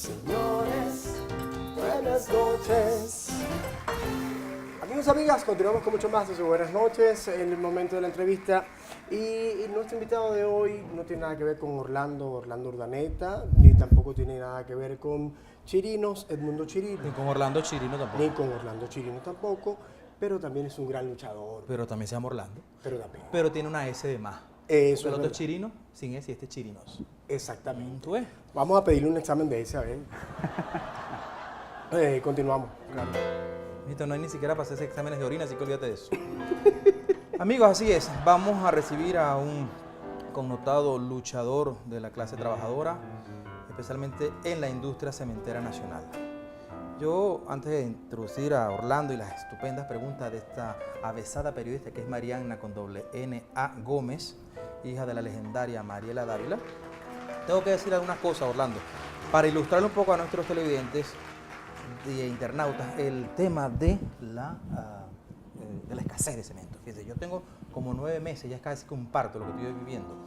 Señores, buenas noches. Amigos y amigas, continuamos con mucho más de su Buenas noches en el momento de la entrevista. Y nuestro invitado de hoy no tiene nada que ver con Orlando Urdaneta, ni tampoco tiene nada que ver con Chirinos, Edmundo Chirino. Ni con Orlando Chirino tampoco. Ni con Orlando Chirino tampoco, pero también es un gran luchador. Pero también se llama Orlando. Pero también. Pero tiene una S de más. Eso el es otro es verdad. Chirino, sin S y este es Chirinos. Exactamente. ¿Tú ves? Vamos a pedirle un examen de ese, a ver. Continuamos, claro. Esto no hay ni siquiera para hacerse exámenes de orina, así que olvídate de eso. Amigos, así es. Vamos a recibir a un connotado luchador de la clase trabajadora, especialmente en la industria cementera nacional. Yo, antes de introducir a Orlando y las estupendas preguntas de esta avesada periodista que es Mariana con doble N.A. Gómez, hija de la legendaria Mariela Dávila, tengo que decir algunas cosas, Orlando, para ilustrar un poco a nuestros televidentes y internautas el tema de la escasez de cemento. Fíjense, yo tengo como 9 meses, ya es casi que un parto lo que estoy viviendo,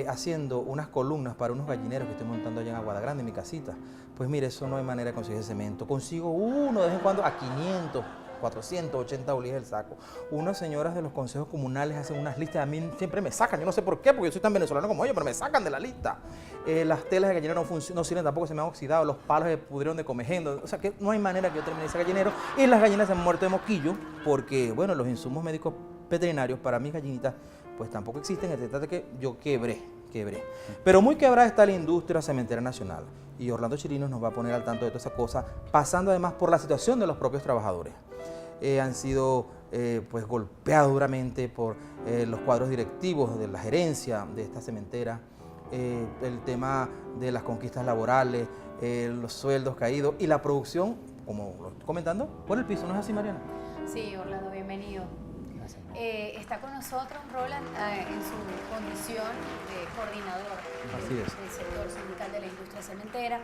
haciendo unas columnas para unos gallineros que estoy montando allá en Aguada Grande, en mi casita. Pues mire, eso no hay manera de conseguir cemento. Consigo uno de vez en cuando a 500, 480 bolívares el saco. Unas señoras de los consejos comunales hacen unas listas, a mí siempre me sacan, yo no sé por qué, porque yo soy tan venezolano como ellos, pero me sacan de la lista. Las telas de gallinero no sirven tampoco, se me han oxidado, los palos se pudrieron de comejendo, o sea que no hay manera que yo termine ese gallinero. Y las gallinas se han muerto de moquillo porque, bueno, los insumos médicos veterinarios para mis gallinitas pues tampoco existen, se trata de que yo quebré. Pero muy quebrada está la industria cementera nacional y Orlando Chirinos nos va a poner al tanto de todas esas cosas, pasando además por la situación de los propios trabajadores. Han sido pues golpeados duramente por los cuadros directivos de la gerencia de esta cementera, el tema de las conquistas laborales, los sueldos caídos y la producción, como lo estoy comentando, por el piso. ¿No es así, Mariana? Sí, Orlando, bienvenido. Está con nosotros Roland en su condición de coordinador del sector sindical de la industria cementera.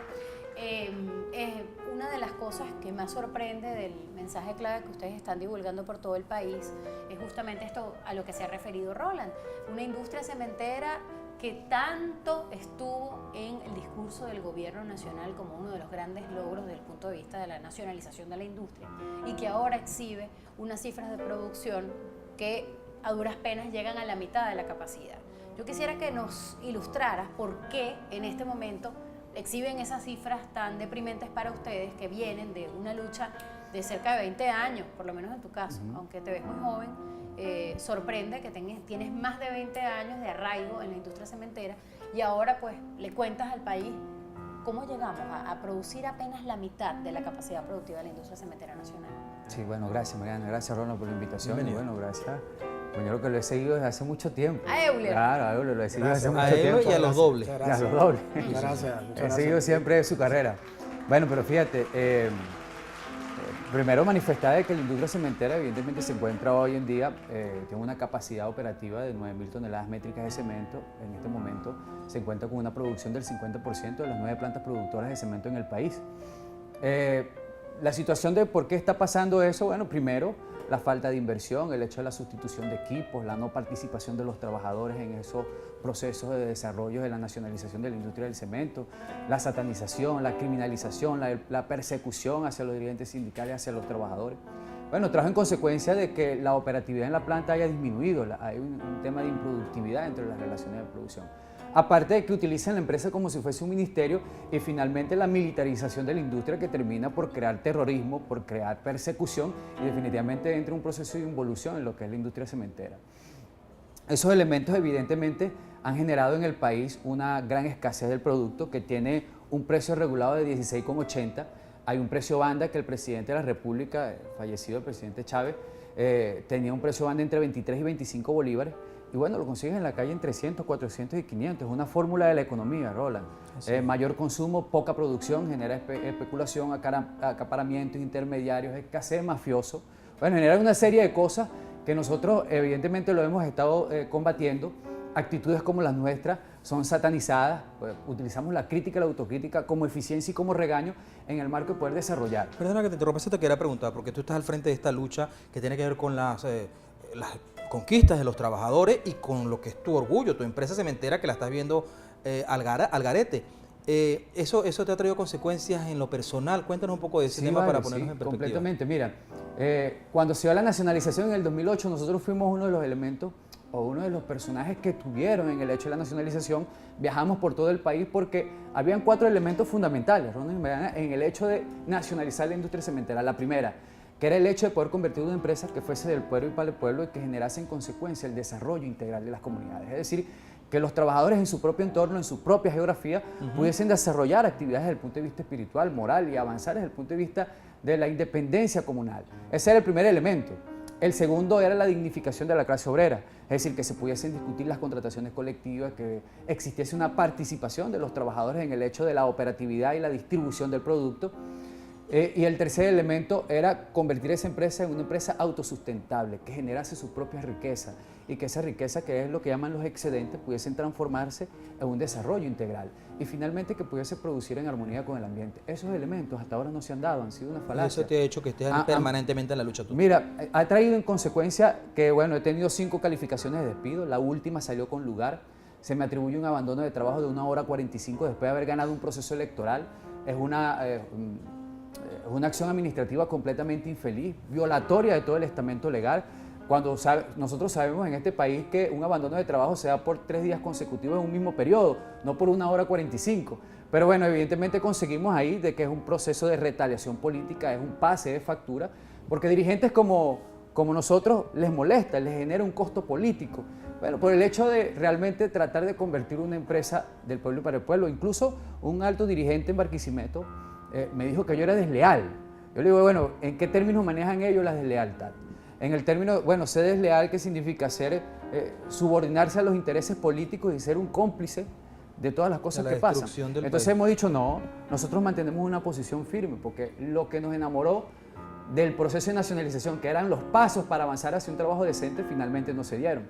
Una de las cosas que más sorprende del mensaje clave que ustedes están divulgando por todo el país es justamente esto a lo que se ha referido Roland, una industria cementera que tanto estuvo en el discurso del gobierno nacional como uno de los grandes logros desde el punto de vista de la nacionalización de la industria y que ahora exhibe unas cifras de producción que a duras penas llegan a la mitad de la capacidad. Yo quisiera que nos ilustraras por qué en este momento exhiben esas cifras tan deprimentes para ustedes que vienen de una lucha de cerca de 20 años, por lo menos en tu caso, aunque te ves muy joven, sorprende que tienes más de 20 años de arraigo en la industria cementera y ahora pues le cuentas al país cómo llegamos a producir apenas la mitad de la capacidad productiva de la industria cementera nacional. Sí, bueno, gracias Mariana, gracias Ronald por la invitación. Bienvenido. Y bueno, gracias. Bueno, que lo he seguido desde hace mucho tiempo. A Euler. Claro, a Euler lo he seguido desde Gracias. mucho A tiempo. ellos y a los dobles. Y a los dobles. Muchas gracias. He seguido siempre su carrera. Bueno, pero fíjate, primero manifestar de que la industria cementera evidentemente se encuentra hoy en día, tiene una capacidad operativa de 9.000 toneladas métricas de cemento. En este momento se encuentra con una producción del 50% de las 9 plantas productoras de cemento en el país. La situación de por qué está pasando eso, bueno, primero la falta de inversión, el hecho de la sustitución de equipos, la no participación de los trabajadores en esos procesos de desarrollo de la nacionalización de la industria del cemento, la satanización, la criminalización, la persecución hacia los dirigentes sindicales, hacia los trabajadores. Bueno, trajo en consecuencia de que la operatividad en la planta haya disminuido, hay un tema de improductividad entre las relaciones de producción. Aparte de que utilizan la empresa como si fuese un ministerio y finalmente la militarización de la industria que termina por crear terrorismo, por crear persecución y definitivamente entra un proceso de involución en lo que es la industria cementera. Esos elementos evidentemente han generado en el país una gran escasez del producto que tiene un precio regulado de 16,80. Hay un precio banda que el presidente de la República, fallecido el presidente Chávez, tenía un precio banda entre 23 y 25 bolívares. Y bueno, lo consigues en la calle en 300, 400 y 500. Es una fórmula de la economía, Roland. Mayor consumo, poca producción, genera especulación, acaparamientos intermediarios, escasez, mafioso. Bueno, genera una serie de cosas que nosotros evidentemente lo hemos estado combatiendo. Actitudes como las nuestras son satanizadas, pues, utilizamos la crítica y la autocrítica como eficiencia y como regaño en el marco de poder desarrollar. Perdona que te interrumpa, eso te quería preguntar, porque tú estás al frente de esta lucha que tiene que ver con las conquistas de los trabajadores y con lo que es tu orgullo, tu empresa cementera que la estás viendo al garete. ¿Eso te ha traído consecuencias en lo personal? Cuéntanos un poco de ese Sí, tema vale, para ponernos sí, en perspectiva. completamente. Mira, cuando se dio la nacionalización en el 2008, nosotros fuimos uno de los elementos o uno de los personajes que estuvieron en el hecho de la nacionalización. Viajamos por todo el país porque habían 4 elementos fundamentales, Ronald y Mariana, en el hecho de nacionalizar la industria cementera. La primera, que era el hecho de poder convertir una empresa que fuese del pueblo y para el pueblo y que generase en consecuencia el desarrollo integral de las comunidades. Es decir, que los trabajadores en su propio entorno, en su propia geografía, pudiesen desarrollar actividades desde el punto de vista espiritual, moral y avanzar desde el punto de vista de la independencia comunal. Ese era el primer elemento. El segundo era la dignificación de la clase obrera, es decir, que se pudiesen discutir las contrataciones colectivas, que existiese una participación de los trabajadores en el hecho de la operatividad y la distribución del producto. Y el tercer elemento era convertir esa empresa en una empresa autosustentable, que generase su propia riqueza y que esa riqueza, que es lo que llaman los excedentes, pudiesen transformarse en un desarrollo integral y finalmente que pudiese producir en armonía con el ambiente. Esos elementos hasta ahora no se han dado, han sido una Y falacia. eso te ha hecho que estés permanentemente en la lucha tú. Mira, ha traído en consecuencia que, bueno, he tenido 5 calificaciones de despido, la última salió con lugar, se me atribuye un abandono de trabajo de 1 hora 45 después de haber ganado un proceso electoral. Es una acción administrativa completamente infeliz, violatoria de todo el estamento legal, cuando nosotros sabemos en este país que un abandono de trabajo se da por 3 días consecutivos en un mismo periodo, no por 1 hora 45. Pero bueno, evidentemente conseguimos ahí de que es un proceso de retaliación política, es un pase de factura, porque dirigentes como nosotros les molesta, les genera un costo político. Bueno, por el hecho de realmente tratar de convertir una empresa del pueblo y para el pueblo, incluso un alto dirigente en Barquisimeto me dijo que yo era desleal. Yo le digo, bueno, ¿en qué términos manejan ellos la deslealtad? En el término, bueno, ser desleal, ¿qué significa? Subordinarse a los intereses políticos y ser un cómplice de todas las cosas que pasan. Entonces hemos dicho, no, nosotros mantenemos una posición firme, porque lo que nos enamoró del proceso de nacionalización, que eran los pasos para avanzar hacia un trabajo decente, finalmente no se dieron.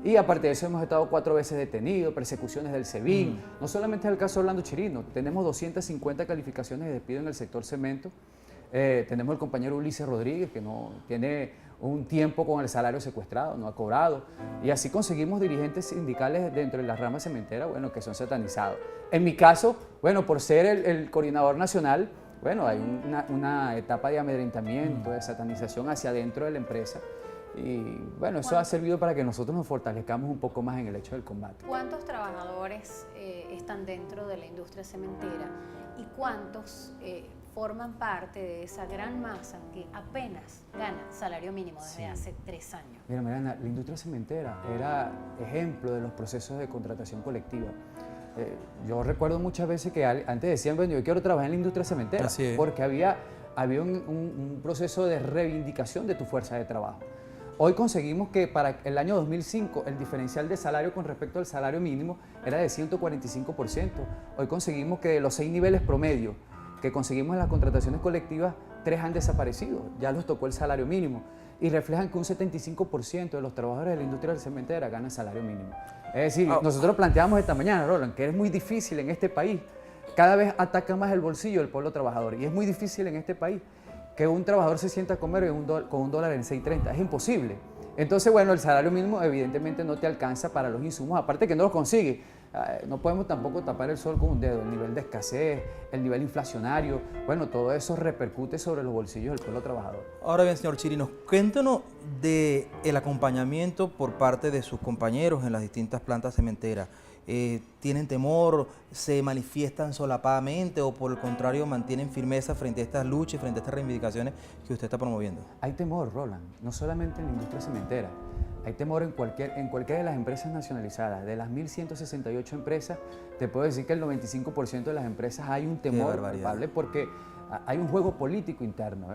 Y aparte de eso hemos estado 4 veces detenidos, persecuciones del SEBIN, no solamente es el caso de Orlando Chirino, tenemos 250 calificaciones de despido en el sector cemento, tenemos el compañero Ulises Rodríguez, que no tiene un tiempo con el salario secuestrado, no ha cobrado, y así conseguimos dirigentes sindicales dentro de la rama cementera, bueno, que son satanizados. En mi caso, bueno, por ser el coordinador nacional, bueno, hay una etapa de amedrentamiento, de satanización hacia adentro de la empresa, y bueno, eso ha servido para que nosotros nos fortalezcamos un poco más en el hecho del combate. ¿Cuántos trabajadores están dentro de la industria cementera y cuántos forman parte de esa gran masa que apenas gana salario mínimo desde hace 3 años? Mira, Mariana, la industria cementera era ejemplo de los procesos de contratación colectiva. Yo recuerdo muchas veces que antes decían, bueno, yo quiero trabajar en la industria cementera, porque había un proceso de reivindicación de tu fuerza de trabajo. Hoy conseguimos que para el año 2005 el diferencial de salario con respecto al salario mínimo era de 145%. Hoy conseguimos que de los 6 niveles promedio que conseguimos en las contrataciones colectivas, 3 han desaparecido, ya los tocó el salario mínimo y reflejan que un 75% de los trabajadores de la industria cementera ganan salario mínimo. Es decir, nosotros planteamos esta mañana, Roland, que es muy difícil en este país, cada vez ataca más el bolsillo del pueblo trabajador y es muy difícil en este país que un trabajador se sienta a comer con $1 en 6.30, es imposible. Entonces, bueno, el salario mínimo evidentemente no te alcanza para los insumos, aparte que no los consigue. No podemos tampoco tapar el sol con un dedo, el nivel de escasez, el nivel inflacionario, bueno, todo eso repercute sobre los bolsillos del pueblo trabajador. Ahora bien, señor Chirinos, cuéntanos del acompañamiento por parte de sus compañeros en las distintas plantas cementeras. ¿Tienen temor, se manifiestan solapadamente o por el contrario mantienen firmeza frente a estas luchas, frente a estas reivindicaciones que usted está promoviendo? Hay temor, Roland, no solamente en la industria cementera, hay temor en cualquiera de las empresas nacionalizadas. De las 1.168 empresas, te puedo decir que el 95% de las empresas hay un temor palpable porque hay un juego político interno.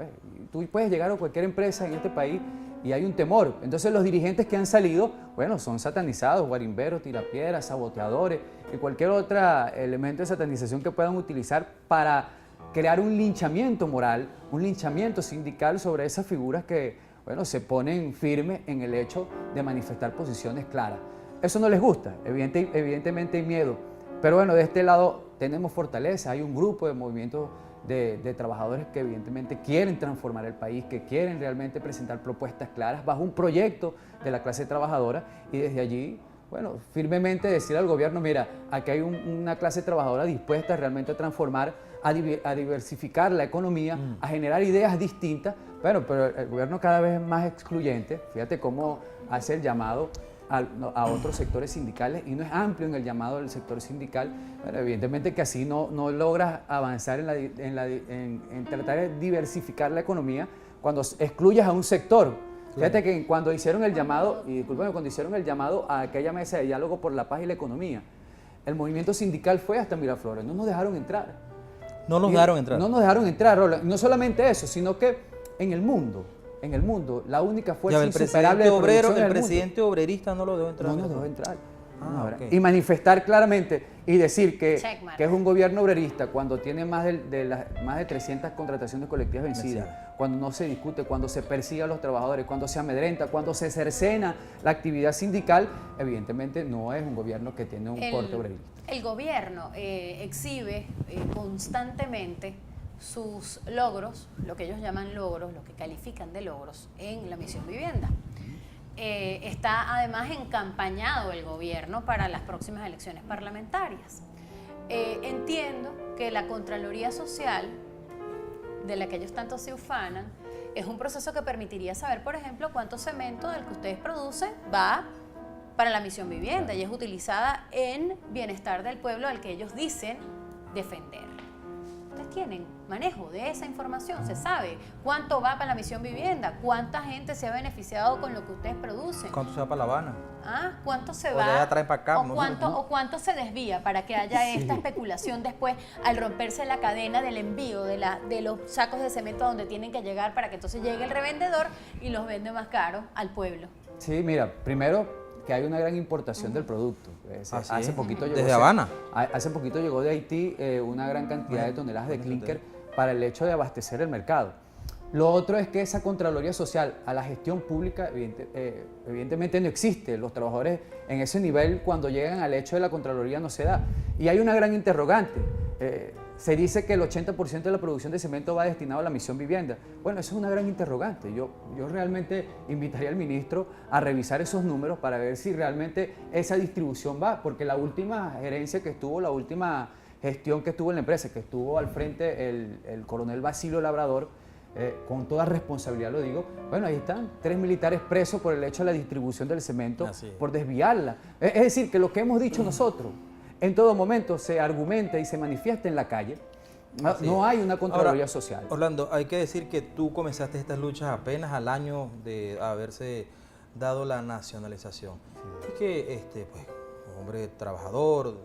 Tú puedes llegar a cualquier empresa en este país y hay un temor. Entonces los dirigentes que han salido, bueno, son satanizados, guarimberos, tirapiedras, saboteadores y cualquier otro elemento de satanización que puedan utilizar para crear un linchamiento moral, un linchamiento sindical sobre esas figuras que, bueno, se ponen firmes en el hecho de manifestar posiciones claras. Eso no les gusta, evidentemente hay miedo, pero bueno, de este lado tenemos fortaleza, hay un grupo de movimientos de trabajadores que evidentemente quieren transformar el país, que quieren realmente presentar propuestas claras bajo un proyecto de la clase trabajadora y desde allí, bueno, firmemente decir al gobierno, mira, aquí hay una clase trabajadora dispuesta realmente a transformar, a diversificar la economía, a generar ideas distintas, bueno, pero el gobierno cada vez es más excluyente. Fíjate cómo hace el llamado a otros sectores sindicales y no es amplio en el llamado del sector sindical. Bueno, evidentemente que así no logras avanzar en tratar de diversificar la economía cuando excluyes a un sector. Fíjate que cuando hicieron el llamado, y discúlpame, cuando hicieron el llamado a aquella mesa de diálogo por la paz y la economía, el movimiento sindical fue hasta Miraflores, no nos dejaron entrar. No nos dejaron entrar. No nos dejaron entrar, Roland. No solamente eso, sino que en el mundo, la única fuerza insuperable de producción en el mundo. El presidente obrerista no lo dejó entrar. No nos dejó entrar. Ok. Y manifestar claramente y decir que es un gobierno obrerista cuando tiene más de 300 contrataciones colectivas vencidas, cuando no se discute, cuando se persigue a los trabajadores, cuando se amedrenta, cuando se cercena la actividad sindical, evidentemente no es un gobierno que tiene un corte obrerista. El gobierno exhibe constantemente sus logros, lo que ellos llaman logros, lo que califican de logros en la misión vivienda. Está además encampañado el gobierno para las próximas elecciones parlamentarias. Entiendo que la Contraloría Social, de la que ellos tanto se ufanan, es un proceso que permitiría saber, por ejemplo, cuánto cemento del que ustedes producen va para la misión vivienda y es utilizada en bienestar del pueblo al que ellos dicen defender. Ustedes tienen manejo de esa información, se sabe cuánto va para la misión vivienda, cuánta gente se ha beneficiado con lo que ustedes producen. ¿Cuánto se va para La Habana? ¿Cuánto se O va? de allá traen para acá, ¿O cuánto se desvía para que haya esta especulación después al romperse la cadena del envío de los sacos de cemento a donde tienen que llegar para que entonces llegue el revendedor y los vende más caro al pueblo? Sí, mira, primero que hay una gran importación del producto. Hace poquito llegó desde Habana. Hace poquito llegó de Haití una gran cantidad de toneladas de clínker para el hecho de abastecer el mercado. Lo otro es que esa Contraloría Social a la gestión pública evidentemente no existe. Los trabajadores en ese nivel cuando llegan al hecho de la Contraloría no se da. Y hay una gran interrogante. Se dice que el 80% de la producción de cemento va destinado a la misión vivienda. Bueno, eso es una gran interrogante. Yo realmente invitaría al ministro a revisar esos números para ver si realmente esa distribución va, porque la última gerencia que estuvo, la última gestión que estuvo en la empresa, que estuvo al frente el coronel Basilio Labrador, con toda responsabilidad lo digo, bueno, ahí están 3 militares presos por el hecho de la distribución del cemento, por desviarla. Es decir, que lo que hemos dicho nosotros, en todo momento se argumenta y se manifiesta en la calle. No hay una Contraloría Social. Orlando, hay que decir que tú comenzaste estas luchas apenas al año de haberse dado la nacionalización. Y que, pues, hombre trabajador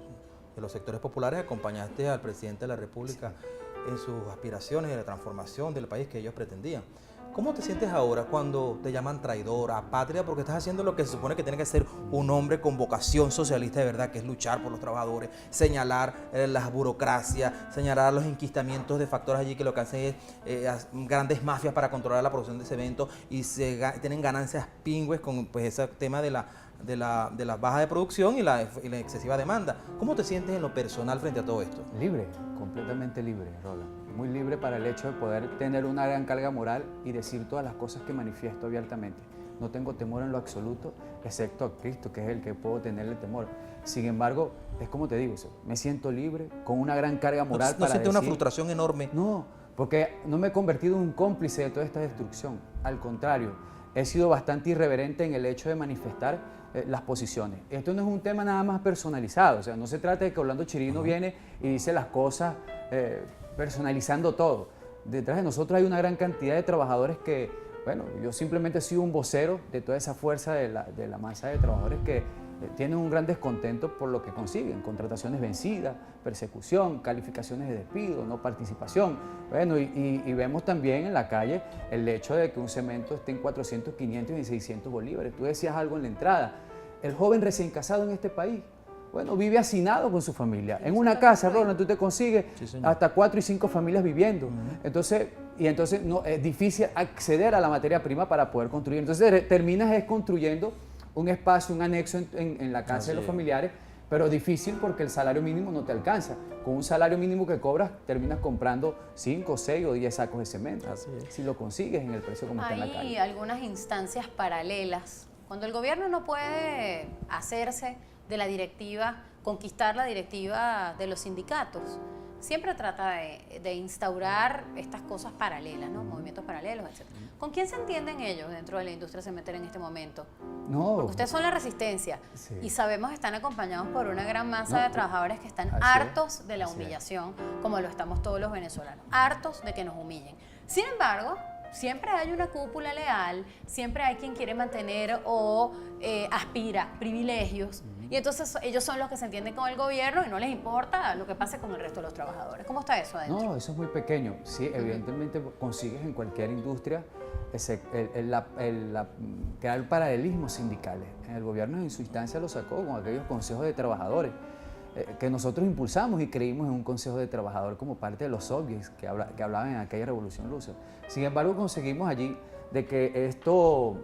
de los sectores populares, acompañaste al presidente de la República en sus aspiraciones de la transformación del país que ellos pretendían. ¿Cómo te sientes ahora cuando te llaman traidor, apátrida? Porque estás haciendo lo que se supone que tiene que hacer un hombre con vocación socialista de verdad, que es luchar por los trabajadores, señalar las burocracias, señalar los enquistamientos de factores allí que lo que hacen es grandes mafias para controlar la producción de cemento y tienen ganancias pingües con pues, ese tema de la baja de producción y la excesiva demanda. ¿Cómo te sientes en lo personal frente a todo esto? Libre, completamente libre, Roland. Muy libre para el hecho de poder tener una gran carga moral y decir todas las cosas que manifiesto abiertamente. No tengo temor en lo absoluto, excepto a Cristo, que es el que puedo tenerle temor. Sin embargo, es como te digo, me siento libre, con una gran carga moral ¿No para sientes decir, una frustración enorme? No, porque no me he convertido en un cómplice de toda esta destrucción. Al contrario, he sido bastante irreverente en el hecho de manifestar las posiciones. Esto no es un tema nada más personalizado, o sea, no se trata de que Orlando Chirino viene y dice las cosas personalizando todo. Detrás de nosotros hay una gran cantidad de trabajadores que, bueno, yo simplemente he sido un vocero de toda esa fuerza de la masa de trabajadores que tienen un gran descontento por lo que consiguen, contrataciones vencidas, persecución, calificaciones de despido, no participación. Bueno, y vemos también en la calle el hecho de que un cemento esté en 400, 500 y 600 bolívares. Tú decías algo en la entrada, el joven recién casado en este país, bueno, vive hacinado con su familia. En una casa, Roland, tú te consigues hasta 4 y 5 familias viviendo. Entonces no, es difícil acceder a la materia prima para poder construir. Entonces terminas construyendo un espacio, un anexo en la casa de los familiares, pero difícil porque el salario mínimo no te alcanza. Con un salario mínimo que cobras, terminas comprando 5, 6 o 10 sacos de cemento. Si lo consigues en el precio como está en la calle. Hay algunas instancias paralelas Cuando el gobierno no puede hacerse de la directiva, conquistar la directiva de los sindicatos, siempre trata de instaurar estas cosas paralelas, ¿no? Movimientos paralelos, etc. ¿Con quién se entienden ellos dentro de la industria cementera en este momento? No. Porque ustedes son la resistencia Sí. y sabemos que están acompañados por una gran masa No, de trabajadores que están así hartos de la así es. humillación, como lo estamos todos los venezolanos, hartos de que nos humillen. Sin embargo, siempre hay una cúpula leal, siempre hay quien quiere mantener o aspira privilegios, y entonces ellos son los que se entienden con el gobierno y no les importa lo que pase con el resto de los trabajadores. ¿Cómo está eso adentro? No, eso es muy pequeño. Sí, evidentemente consigues en cualquier industria crear paralelismos sindicales. El gobierno en su instancia lo sacó con aquellos consejos de trabajadores que nosotros impulsamos y creímos en un consejo de trabajadores como parte de los soviets que hablaban en aquella revolución rusa. Sin embargo, conseguimos allí de que estos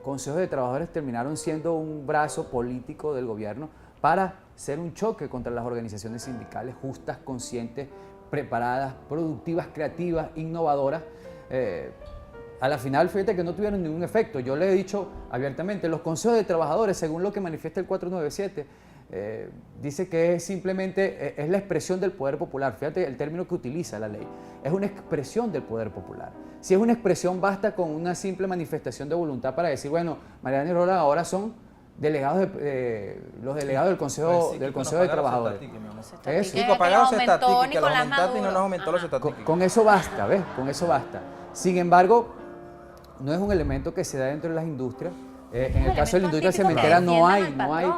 consejos de trabajadores terminaron siendo un brazo político del gobierno para ser un choque contra las organizaciones sindicales justas, conscientes, preparadas, productivas, creativas, innovadoras. A la final, fíjate que no tuvieron ningún efecto. Yo le he dicho abiertamente, los consejos de trabajadores, según lo que manifiesta el 497, dice que es simplemente es la expresión del poder popular. Fíjate el término que utiliza la ley. Es una expresión del poder popular. Si es una expresión, basta con una simple manifestación de voluntad para decir, bueno, Mariana y Roland ahora son delegados los delegados del Consejo, de Trabajadores. Eso. Chico, apagados se aumentó, estatique, que los Nicolás aumentaste y no Maduro. nos aumentó los Ajá. estatique. Con eso basta, ¿ves? Con eso basta. Sin embargo, no es un elemento que se da dentro de las industrias. En el caso de la industria cementera no hay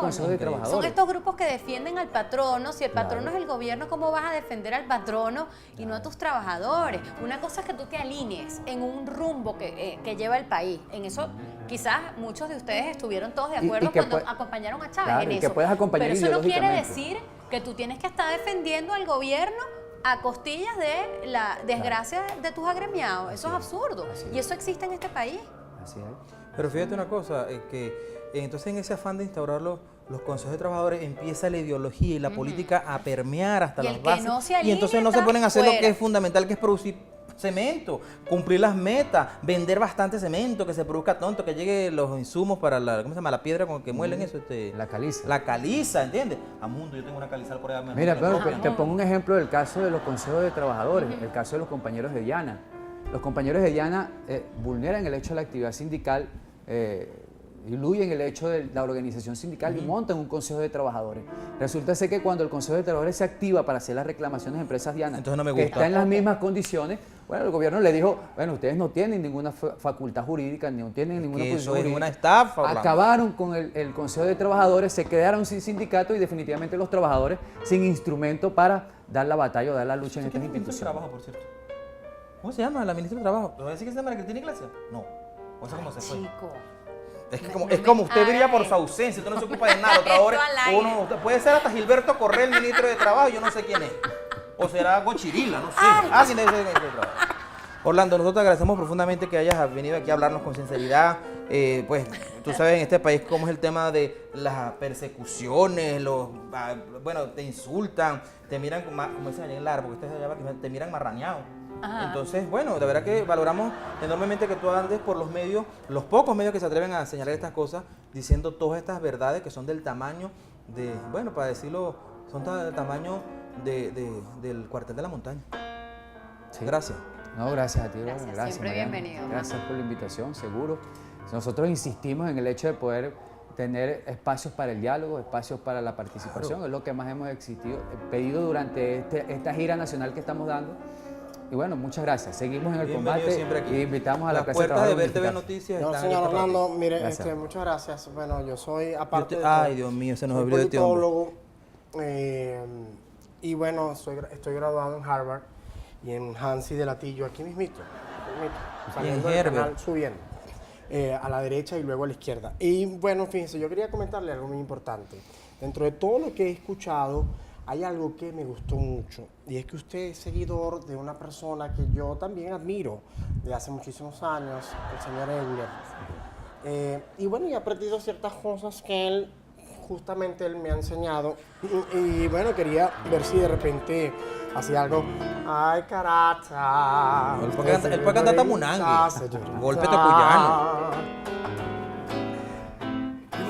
consejos de Son trabajadores. estos grupos que defienden al patrono. Si el patrono Claro. es el gobierno, ¿cómo vas a defender al patrono y no a tus trabajadores? Una cosa es que tú te alinees en un rumbo que lleva el país. En eso quizás muchos de ustedes estuvieron todos de Y acuerdo que cuando puede- acompañaron a Chávez Claro, en y eso. que puedes acompañar Pero eso no quiere ideológicamente. decir que tú tienes que estar defendiendo al gobierno a costillas de la desgracia de tus agremiados. Eso es absurdo. Así es. Y eso existe en este país. Así es. Pero fíjate una cosa, entonces en ese afán de instaurar los consejos de trabajadores empieza la ideología y la política a permear hasta Y el las que bases. no se Y alinea entonces no se está ponen a hacer lo que fuera. es fundamental, que es producir cemento, cumplir las metas, vender bastante cemento, que se produzca tonto, que llegue los insumos para ¿cómo se llama? La piedra con que muelen eso. La caliza. La caliza, ¿entiendes? A mundo, yo tengo una caliza por allá. Mira, pero Ajá. te pongo un ejemplo del caso de los consejos de trabajadores, el caso de los compañeros de Diana. Los compañeros de Diana vulneran el hecho de la actividad sindical, diluyen el hecho de la organización sindical y montan un consejo de trabajadores. Resulta ser que cuando el consejo de trabajadores se activa para hacer las reclamaciones de empresas Diana, Entonces no me que gusta. está en las mismas condiciones, bueno, el gobierno le dijo, bueno, ustedes no tienen ninguna facultad jurídica, no tienen ninguna Que posición eso es jurídica. una estafa, Orlando. Acabaron con el consejo de trabajadores, se quedaron sin sindicato y definitivamente los trabajadores sin instrumento para dar la batalla o dar la lucha en estas ¿Quién es el ministro de instituciones. Trabajo, por cierto? ¿Cómo se llama la ministra de Trabajo? ¿Te voy a decir que se llama la Cristina Iglesias? No. ¿O sea cómo se fue? Chico. Es que No como, me es como usted brilla por hagas su ausencia, usted no se ocupa de nada. Otra hora, Esto al aire. usted puede ser hasta Gilberto Correa, el ministro de Trabajo, yo no sé quién es. O será Gochirila, no sé. Sí, no es el ministro de Trabajo. Orlando, nosotros te agradecemos profundamente que hayas venido aquí a hablarnos con sinceridad. Pues tú sabes en este país cómo es el tema de las persecuciones, bueno, te insultan, te miran, como dicen allá en Lara, porque ustedes allá te miran marrañado. Ajá. Entonces, bueno, de verdad que valoramos enormemente que tú andes por los medios, los pocos medios que se atreven a señalar estas cosas, diciendo todas estas verdades que son del tamaño de, bueno, para decirlo, son del tamaño del cuartel de la montaña. Sí. Gracias. No, gracias a ti, Gracias, Roland. siempre Mariana. bienvenido. Gracias por la invitación, seguro. Nosotros insistimos en el hecho de poder tener espacios para el diálogo, espacios para la participación, es lo que más hemos pedido durante esta gira nacional que estamos dando. Y bueno, muchas gracias. Seguimos en el Bienvenido combate siempre aquí. y invitamos a la Las clase de puertas de trabajadores VTV unificados. Noticias No, están señor abiertas para ti. Orlando, mire, Gracias. muchas gracias. Bueno, yo soy, aparte Ay, Dios mío, se nos soy olvidó este hombre. politólogo, y bueno, estoy graduado en Harvard y en Hansi de Latillo, aquí mismito, saliendo del Herbert. canal, subiendo, a la derecha y luego a la izquierda. Y bueno, fíjense, yo quería comentarle algo muy importante. Dentro de todo lo que he escuchado, hay algo que me gustó mucho, y es que usted es seguidor de una persona que yo también admiro de hace muchísimos años, el señor Engler. Y bueno, y he aprendido ciertas cosas que él me ha enseñado. Y bueno, quería ver si de repente hacía algo. Ay, carata. Él puede cantar tamunangue, golpe tepuyano.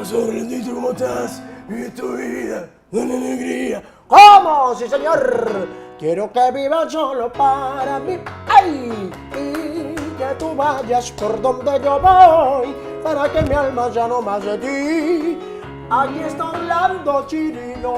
pasó, Orlandito? ¿Cómo estás? ¿Y tu vida? ¿Una alegría? ¿Cómo? ¡Sí, señor! Quiero que vivas solo para mí. ¡Ay! Y que tú vayas por donde yo voy, para que mi alma ya no más de ti. Aquí está Orlando Chirino.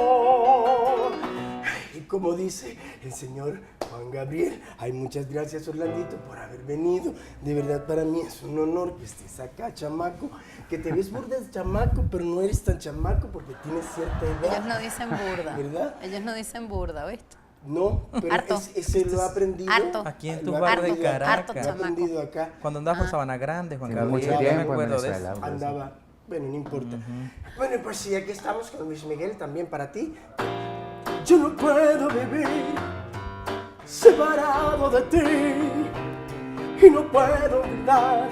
Y como dice el señor Juan Gabriel, ay, muchas gracias, Orlandito, por haber venido. De verdad, para mí es un honor que estés acá, chamaco. Que te ves burda de chamaco, pero no eres tan chamaco porque tienes cierta edad. Ellos no dicen burda. ¿Verdad? Ellos no dicen burda, ¿viste? No, pero Harto. ese lo ha aprendido. Harto. Aquí en Lo tu ha barrio de aprendido- Caracas. Lo ha aprendido acá. Cuando andabas por Sabana Grande, Juan Tiene Gabriel, mucho yo tiempo me en acuerdo de Venezuela. eso. Andaba, bueno, no importa. Bueno, pues sí, aquí estamos con Luis Miguel también para ti. Yo no puedo vivir separado de ti y no puedo gritar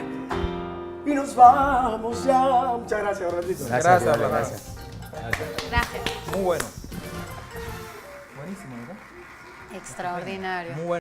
y nos vamos ya. Muchas gracias, Orlandito. Gracias, Orlando, gracias. Gracias. Muy bueno. Buenísimo, ¿verdad? Extraordinario. Muy bueno.